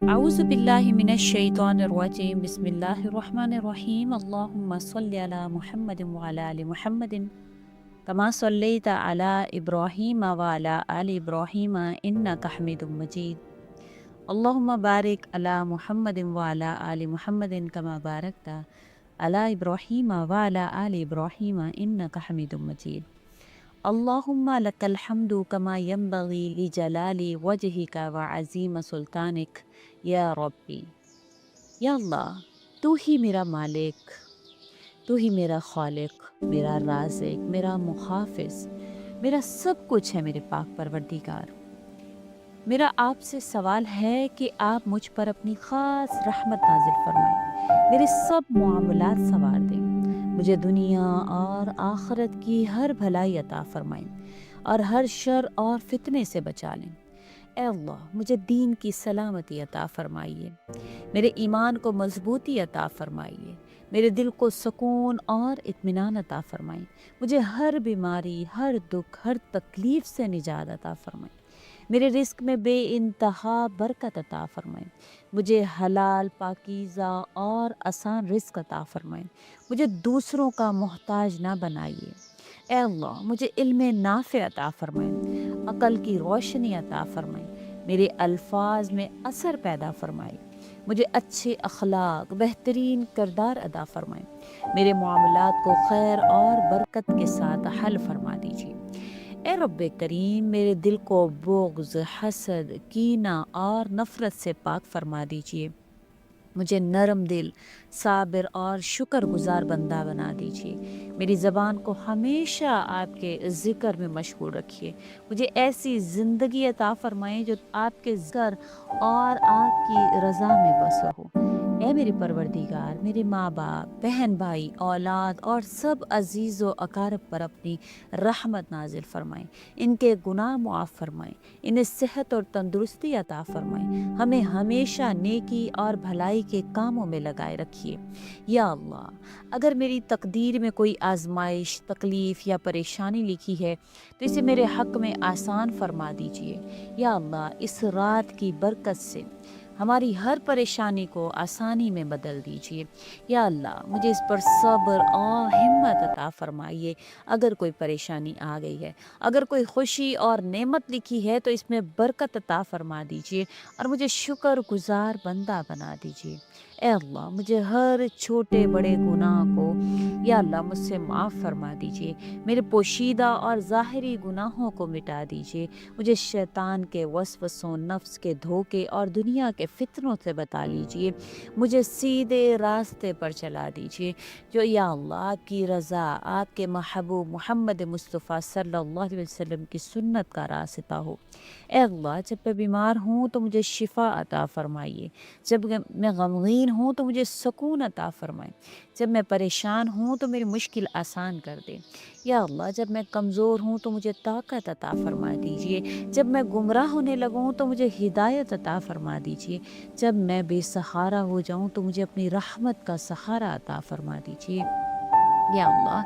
أعوذ بالله من الشيطان الرجيم بسم الله الرحمن الرحيم اللهم صل على محمد وعلى آل محمد كما صليت على إبراهيم وعلى آل إبراهيم إنك حميد مجيد اللهم بارك على محمد وعلى آل محمد كما باركت على إبراهيم وعلى آل إبراهيم إنك حميد مجيد اللهم لك الحمد كما ينبغي لجلال وجهك وعظيم سلطانك یا ربی، یا اللہ، تو ہی میرا مالک، تو ہی میرا خالق، میرا رازق، میرا محافظ، میرا سب کچھ ہے میرے پاک پروردگار۔ میرا آپ سے سوال ہے کہ آپ مجھ پر اپنی خاص رحمت نازل فرمائیں، میرے سب معاملات سنوار دیں، مجھے دنیا اور آخرت کی ہر بھلائی عطا فرمائیں اور ہر شر اور فتنے سے بچا لیں۔ اے اللہ، مجھے دین کی سلامتی عطا فرمائیے، میرے ایمان کو مضبوطی عطا فرمائیے، میرے دل کو سکون اور اطمینان عطا فرمائیں، مجھے ہر بیماری، ہر دکھ، ہر تکلیف سے نجات عطا فرمائیں، میرے رزق میں بے انتہا برکت عطا فرمائیں، مجھے حلال، پاکیزہ اور آسان رزق عطا فرمائیں، مجھے دوسروں کا محتاج نہ بنائیے۔ اے اللہ، مجھے علم نافع عطا فرمائیں، عقل کی روشنی عطا فرمائیں، میرے الفاظ میں اثر پیدا فرمائیں، مجھے اچھے اخلاق، بہترین کردار ادا فرمائیں، میرے معاملات کو خیر اور برکت کے ساتھ حل فرما دیجیے۔ اے رب کریم، میرے دل کو بغض، حسد، کینہ اور نفرت سے پاک فرما دیجیے، مجھے نرم دل، صابر اور شکر گزار بندہ بنا دیجیے، میری زبان کو ہمیشہ آپ کے ذکر میں مشغول رکھیے، مجھے ایسی زندگی عطا فرمائیں جو آپ کے ذکر اور آپ کی رضا میں بسر ہو۔ اے میرے پروردگار، میرے ماں باپ، بہن بھائی، اولاد اور سب عزیز و اقارب پر اپنی رحمت نازل فرمائیں، ان کے گناہ معاف فرمائیں، انہیں صحت اور تندرستی عطا فرمائیں، ہمیں ہمیشہ نیکی اور بھلائی کے کاموں میں لگائے رکھیے۔ یا اللہ، اگر میری تقدیر میں کوئی آزمائش، تکلیف یا پریشانی لکھی ہے تو اسے میرے حق میں آسان فرما دیجیے۔ یا اللہ، اس رات کی برکت سے ہماری ہر پریشانی کو آسانی میں بدل دیجیے۔ یا اللہ، مجھے اس پر صبر اور ہمت عطا فرمائیے۔ اگر کوئی پریشانی آ گئی ہے، اگر کوئی خوشی اور نعمت لکھی ہے تو اس میں برکت عطا فرما دیجیے اور مجھے شکر گزار بندہ بنا دیجیے۔ اے اللہ، مجھے ہر چھوٹے بڑے گناہ کو یا اللہ مجھ سے معاف فرما دیجیے، میرے پوشیدہ اور ظاہری گناہوں کو مٹا دیجیے، مجھے شیطان کے وسوسوں، نفس کے دھوکے اور دنیا کے فتنوں سے بتا لیجیے، مجھے سیدھے راستے پر چلا دیجیے جو یا اللہ آپ کی رضا، آپ کے محبوب محمد مصطفیٰ صلی اللہ علیہ وسلم کی سنت کا راستہ ہو۔ اے اللہ، جب میں بیمار ہوں تو مجھے شفا عطا فرمائیے، جب میں غمگین ہوں تو مجھے سکون عطا فرمائیں، جب میں پریشان ہوں تو میری مشکل آسان کر دیں۔ یا اللہ، جب میں کمزور ہوں تو مجھے طاقت عطا فرما دیجیے، جب میں گمراہ ہونے لگوں تو مجھے ہدایت عطا فرما دیجیے، جب میں بے سہارا ہو جاؤں تو مجھے اپنی رحمت کا سہارا عطا فرما دیجیے۔ یا اللہ،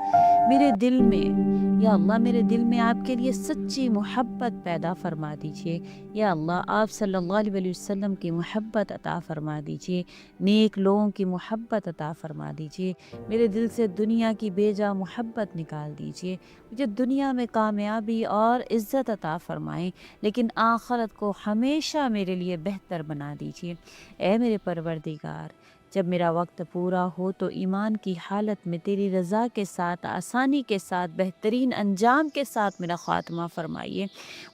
میرے دل میں یا اللہ میرے دل میں آپ کے لیے سچی محبت پیدا فرما دیجیے۔ یا اللہ، آپ صلی اللہ علیہ وسلم کی محبت عطا فرما دیجیے، نیک لوگوں کی محبت عطا فرما دیجیے، میرے دل سے دنیا کی بے جا محبت نکال دیجیے، مجھے دنیا میں کامیابی اور عزت عطا فرمائیں لیکن آخرت کو ہمیشہ میرے لیے بہتر بنا دیجیے۔ اے میرے پروردگار، جب میرا وقت پورا ہو تو ایمان کی حالت میں تیری رضا کے ساتھ، آسانی کے ساتھ، بہترین انجام کے ساتھ میرا خاتمہ فرمائیے،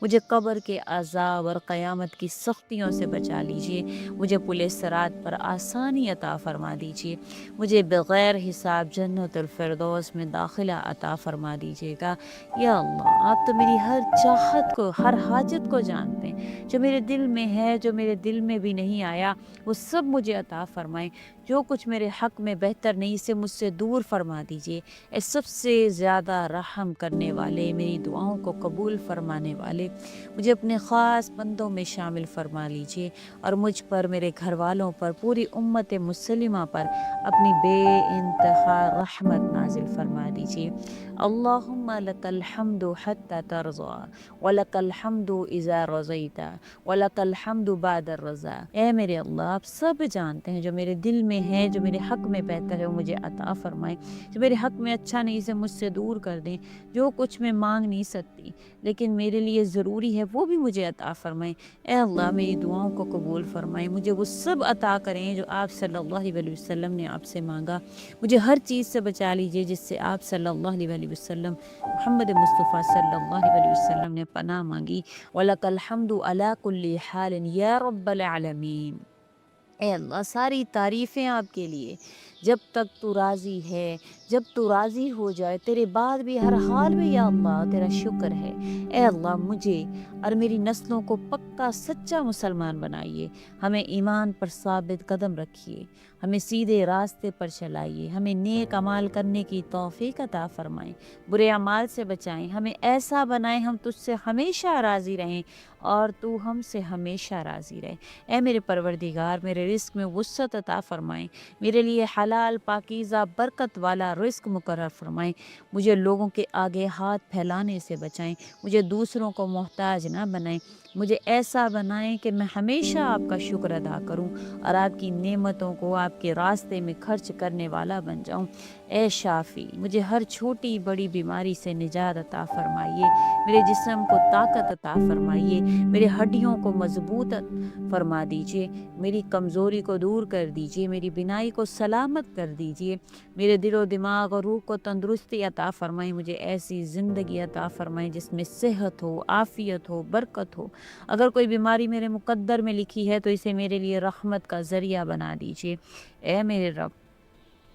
مجھے قبر کے عذاب اور قیامت کی سختیوں سے بچا لیجیے، مجھے پل صراط پر آسانی عطا فرما دیجیے، مجھے بغیر حساب جنت الفردوس میں داخلہ عطا فرما دیجیے گا۔ یا اللہ، آپ تو میری ہر چاہت کو، ہر حاجت کو جانتے ہیں، جو میرے دل میں ہے، جو میرے دل میں بھی نہیں آیا وہ سب مجھے عطا فرمائیں، जो कुछ मेरे हक़ में बेहतर नहीं इसे मुझसे दूर फरमा दीजिए। ए सबसे ज़्यादा रहम करने वाले, मेरी दुआओं को कबूल फरमाने वाले, मुझे अपने ख़ास बंदों में शामिल फरमा लीजिए और मुझ पर, मेरे घर वालों पर, पूरी उम्मत मुसलिमा पर अपनी बेइंतहा रहमत नाजिल फरमा दीजिए। अल्लाहुम्मा लकल हम्दु हत्ता तर्ज़ा व लकल हम्दु इज़ा रज़ैता व लकल हम्दु बादर रज़ा। ए मेरे अल्लाह, आप सब जानते हैं जो मेरे दिल में है, जो मेरे हक़ में बेहतर है वो मुझे अता फ़रमाएँ, जो मेरे हक़ में अच्छा नहीं इसे मुझसे दूर कर दें। जो कुछ मैं मांग नहीं सकती लेकिन मेरे लिए ज़रूरी है वो भी मुझे अता फ़रमाएँ। ए अल्लाह, मेरी दुआओं को कबूल फ़रमाएँ, मुझे वो सब अता करें जो आप सल्लल्लाहु अलैहि वसल्लम ने आपसे मांगा। मुझे हर चीज़ से बचा लीजिए जिससे आप सल्लल्लाहु अलैहि वसल्लम, मोहम्मद मुस्तफ़ा सल्लल्लाहु अलैहि वसल्लम ने पनाह मांगी। वलकल हम्दु अला कुल्ली हालिन या रब्बल आलमीन। ए अल्लाह, सारी तारीफ़ें आपके लिए। जब तक तू राज़ी है, जब तू राज़ी हो जाए, तेरे बाद भी हर हाल में या अल्लाह तेरा शुक्र है। ए अल्लाह, मुझे और मेरी नस्लों को पक्का सच्चा मुसलमान बनाइए। हमें ईमान पर साबित कदम रखिए, हमें सीधे रास्ते पर चलाइए, हमें नेक अमाल करने की तौफ़ीक अता फ़रमाएँ, बुरे अमाल से बचाएँ, हमें ऐसा बनाएँ हम तुझसे हमेशा राज़ी रहें और तू हमसे हमेशा राज़ी रहे। ए मेरे परवरदिगार, मेरे रिज़्क़ में वुसअत अता फ़रमाएँ, मेरे लिए हलाल पाकीज़ा बरकत वाला रिज़्क़ मुकर्रर फ़रमाएँ, मुझे लोगों के आगे हाथ फैलाने से बचाएँ, मुझे दूसरों को मोहताज ना बनाएँ, मुझे ऐसा बनाएँ कि मैं हमेशा आपका शुक्र अदा करूँ और आपकी नेमतों को आपके रास्ते में खर्च करने वाला बन जाऊँ। ए शाफ़ी, मुझे हर छोटी बड़ी बीमारी से निजात अता फ़रमाइए, मेरे जिस्म को ताकत अता फ़रमाइए, मेरे हड्डियों को मजबूत फरमा दीजिए, मेरी कमज़ोरी को दूर कर दीजिए, मेरी बिनाई को सलामत कर दीजिए, मेरे दिलो दिमाग और रूह को तंदुरुस्ती अता फ़रमाएँ, मुझे ऐसी ज़िंदगी अता फ़रमाएँ जिसमें सेहत हो, आफ़ियत हो, बरकत हो। अगर कोई बीमारी मेरे मुक़द्दर में लिखी है तो इसे मेरे लिए रहमत का ज़रिया बना दीजिए। ए मेरे रब,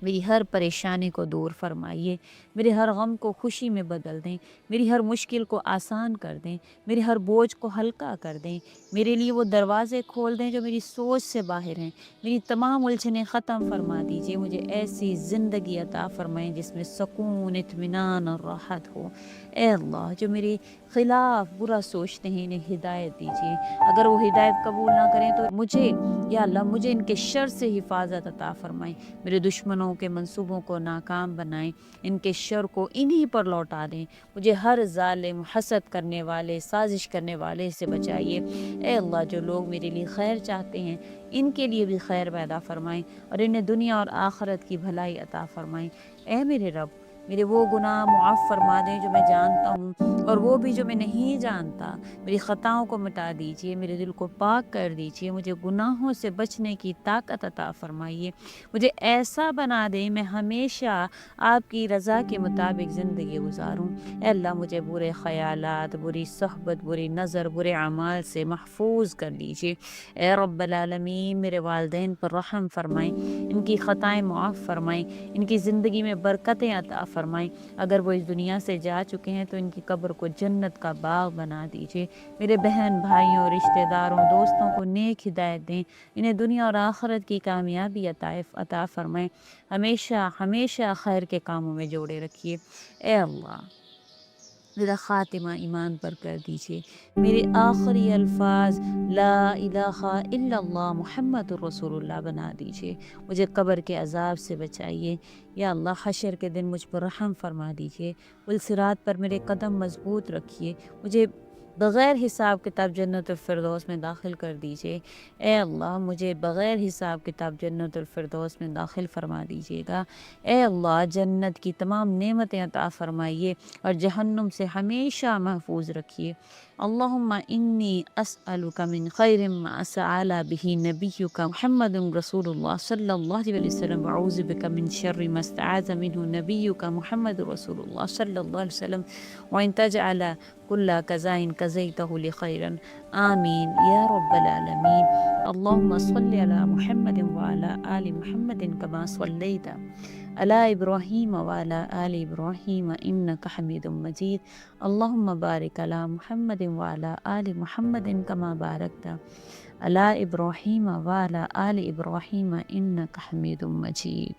मेरी हर परेशानी को दूर फरमाइए, मेरे हर गम को खुशी में बदल दें, मेरी हर मुश्किल को आसान कर दें, मेरे हर बोझ को हल्का कर दें, मेरे लिए वो दरवाज़े खोल दें जो मेरी सोच से बाहर हैं, मेरी तमाम उलझनें ख़त्म फरमा दीजिए, मुझे ऐसी ज़िंदगी अता फ़रमाएँ जिसमें सुकून, इत्मीनान और राहत हो। ए अल्लाह, जो मेरे ख़िलाफ़ बुरा सोचते हैं इन्हें हिदायत दीजिए, अगर वो हिदायत कबूल ना करें तो मुझे, या अल्लाह, मुझे इनके शर से हिफाजत अता फ़रमाएँ, मेरे दुश्मनों के मंसूबों को नाकाम बनाएं, इनके शर को इन्हीं पर लौटा दें, मुझे हर जालिम, हसद करने वाले, साजिश करने वाले से बचाइए। ए अल्लाह, जो लोग मेरे लिए खैर चाहते हैं इनके लिए भी खैर पैदा फरमाएं और इन्हें दुनिया और आखिरत की भलाई अता फरमाएं। ए मेरे रब, मेरे वो गुनाह मुआफ़ फरमा दें जो मैं जानता हूँ और वो भी जो मैं नहीं जानता, मेरी ख़ताओं को मिटा दीजिए, मेरे दिल को पाक कर दीजिए, मुझे गुनाहों से बचने की ताकत अता फ़रमाइए, मुझे ऐसा बना दें मैं हमेशा आपकी रज़ा के मुताबिक ज़िंदगी गुजारूँ। ए अल्लाह, मुझे बुरे ख़यालात, बुरी सहबत, बुरी नज़र, बुरे अमाल से महफूज कर लीजिए। ए रब्बल आलमीन, मेरे वालिदैन पर रहम फरमाएँ, इनकी ख़ताएँ मुआफ़ फरमाएँ, इनकी ज़िंदगी में बरकतें अता फरमाएँ। अगर वो इस दुनिया से जा चुके हैं तो इनकी कब्र को जन्नत का बाग बना दीजिए। मेरे बहन भाइयों, रिश्तेदारों, दोस्तों को नेक हिदायत दें, इन्हें दुनिया और आखिरत की कामयाबी अता फरमाएँ, हमेशा हमेशा खैर के कामों में जोड़े रखिए। ए अल्लाह, मेरा ख़ातिमा ईमान पर कर दीजिए, मेरे आखिरी अल्फाज ला इलाहा इल्लल्लाह मुहम्मदुर रसूलुल्लाह बना दीजिए, मुझे कब्र के अज़ाब से बचाइए। या अल्लाह, हशर के दिन मुझ पर रहम फरमा दीजिए, पुल सिरात पर मेरे कदम मजबूत रखिए, मुझे बग़ैर हिसाब किताब जन्नतुल फ़िरदौस में दाखिल कर दीजिए। ए अल्लाह, मुझे बग़ैर हिसाब किताब जन्नतुल फ़िरदौस में दाखिल फरमा दीजिएगा। ए अल्लाह, जन्नत की तमाम नेमतें अता फ़रमाइए और जहन्नुम से हमेशा महफूज रखिए। अल्लाहुम्मा इन्नी अस्अलुका मिन खैरिम मा सअला बिही नबियुका मुहम्मदुन रसूलुल्लाह सल्लल्लाहु अलैहि वसल्लम व अऊज़ु बिका मिन शर्रि मा इस्तआज़ मिन्हु नबियुका मुहम्मदुर रसूलुल्लाह सल्लल्लाहु अलैहि वसल्लम व इन तजअला कुल्ला कज़ाइन कज़ैतहु लिखैरन आमीन या रब्बल आलमीन। अल्लाहुम्मा सल्लि अला मुहम्मदिन व अला आलि मुहम्मदिन कमा सल्लैता अला इब्राहीम व अला आलि इब्राहीम इन्नका हमीदुम मजीद। अल्लाहुम्मा बारिक अला मुहम्मदिन व अला आलि मुहम्मदिन कमा बारकता على إبراهيم وعلى آل إبراهيم إنك حميد مجيد.